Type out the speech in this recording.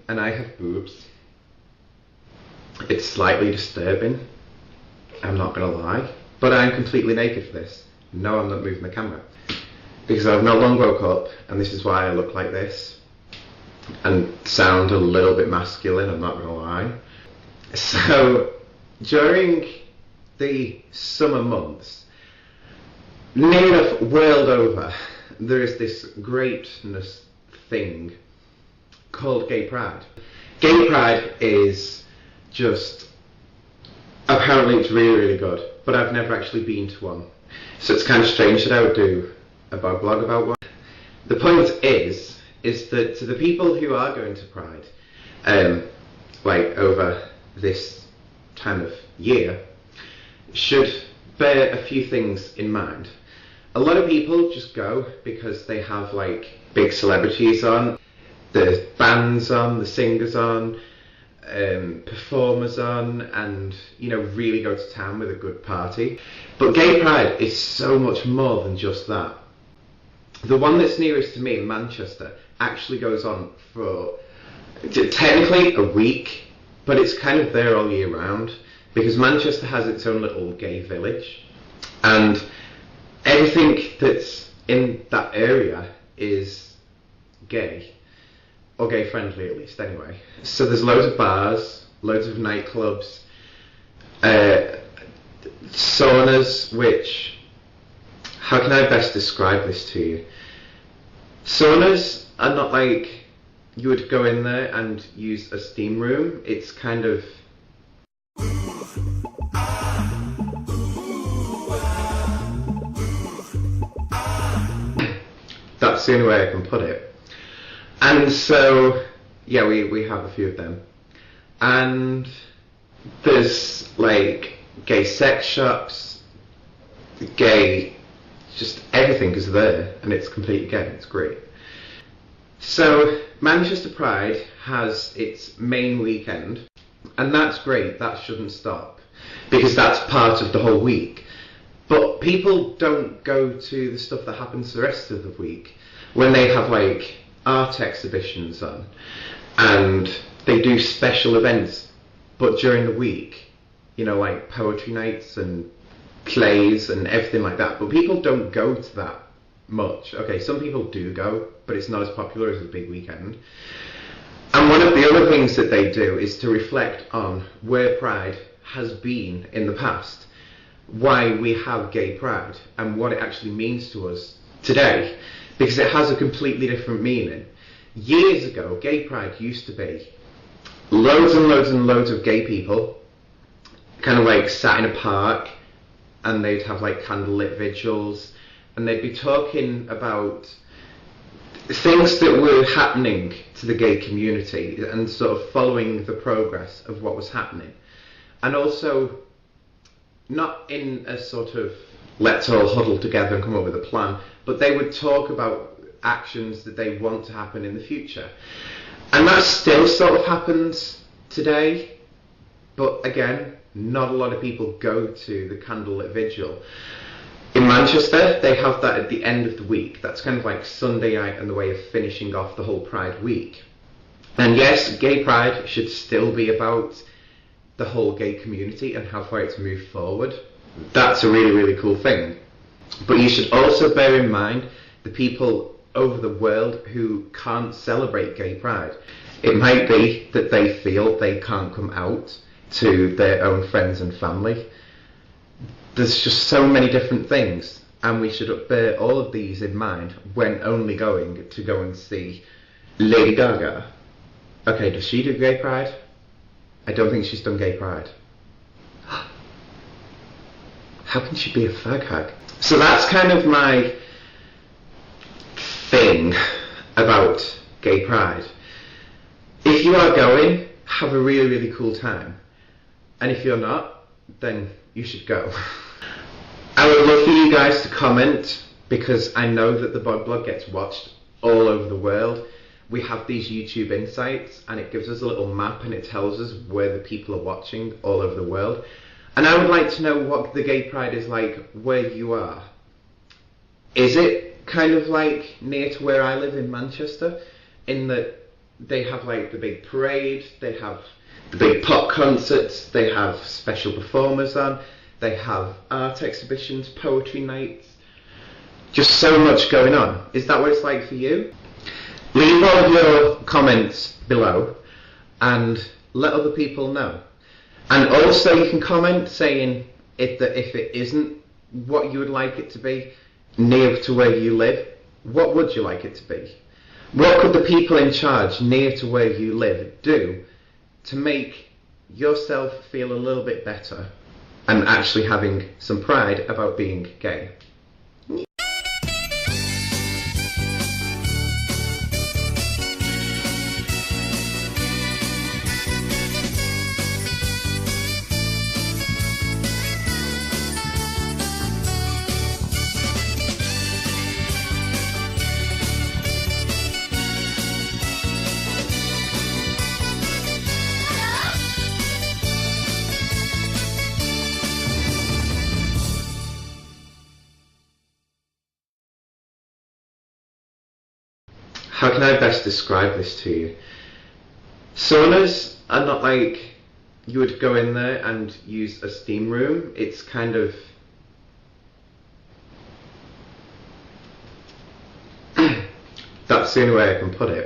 And I have boobs. It's slightly disturbing, I'm not gonna lie, but I'm completely naked for this. No, I'm not moving the camera because I've not long woke up, and this is why I look like this and sound a little bit masculine, I'm not gonna lie. So during the summer months, near enough world over, there is this greatness thing called Gay Pride. Gay Pride is just, apparently it's really, really good, but I've never actually been to one. So it's kind of strange that I would do a blog about one. The point is that to the people who are going to Pride, like over this time of year, should bear a few things in mind. A lot of people just go because they have like big celebrities on, the bands on, the singers on, performers on, and you know, really go to town with a good party. But Gay Pride is so much more than just that. The one that's nearest to me in Manchester actually goes on for technically a week, but it's kind of there all year round because Manchester has its own little gay village, and everything that's in that area is gay. Or gay friendly at least anyway. So there's loads of bars, loads of nightclubs, saunas, which, how can I best describe this to you? Saunas are not like you would go in there and use a steam room. It's kind of that's the only way I can put it. And so, yeah, we have a few of them. And there's like gay sex shops, gay, just everything is there, and it's completely gay, it's great. So Manchester Pride has its main weekend, and that's great, that shouldn't stop, because that's part of the whole week. But people don't go to the stuff that happens the rest of the week, when they have like art exhibitions on and they do special events, but during the week, you know, like poetry nights and plays and everything like that. But people don't go to that much. Okay, some people do go, but it's not as popular as a big weekend. And one of the other things that they do is to reflect on where Pride has been in the past, why we have Gay Pride and what it actually means to us today. Because it has a completely different meaning. Years ago, Gay Pride used to be loads and loads and loads of gay people kind of like sat in a park, and they'd have like candlelit vigils, and they'd be talking about things that were happening to the gay community and sort of following the progress of what was happening. And also, not in a sort of let's all huddle together and come up with a plan, but they would talk about actions that they want to happen in the future. And that still sort of happens today, but again, not a lot of people go to the candlelit vigil. In Manchester, they have that at the end of the week. That's kind of like Sunday night and the way of finishing off the whole Pride week. And yes, Gay Pride should still be about the whole gay community and how far it's moved forward. That's a really, really cool thing. But you should also bear in mind the people over the world who can't celebrate Gay Pride. It might be that they feel they can't come out to their own friends and family. There's just so many different things, and we should bear all of these in mind when only going to go and see Lady Gaga. Okay, does she do Gay Pride? I don't think she's done Gay Pride. How can she be a fag hag? So that's kind of my thing about Gay Pride. If you are going, have a really, really cool time. And if you're not, then you should go. I would love for you guys to comment, because I know that the Bog Blog gets watched all over the world. We have these YouTube insights, and it gives us a little map, and it tells us where the people are watching all over the world. And I would like to know what the gay pride is like where you are. Is it kind of like near to where I live in Manchester, in that they have like the big parade, they have the big pop concerts, they have special performers on, they have art exhibitions, poetry nights, just so much going on. Is that what it's like for you? Leave all of your comments below and let other people know. And also you can comment saying if it isn't what you would like it to be near to where you live, what would you like it to be? What could the people in charge near to where you live do to make yourself feel a little bit better and actually having some pride about being gay? How can I best describe this to you? Saunas are not like you would go in there and use a steam room. It's kind of... that's the only way I can put it.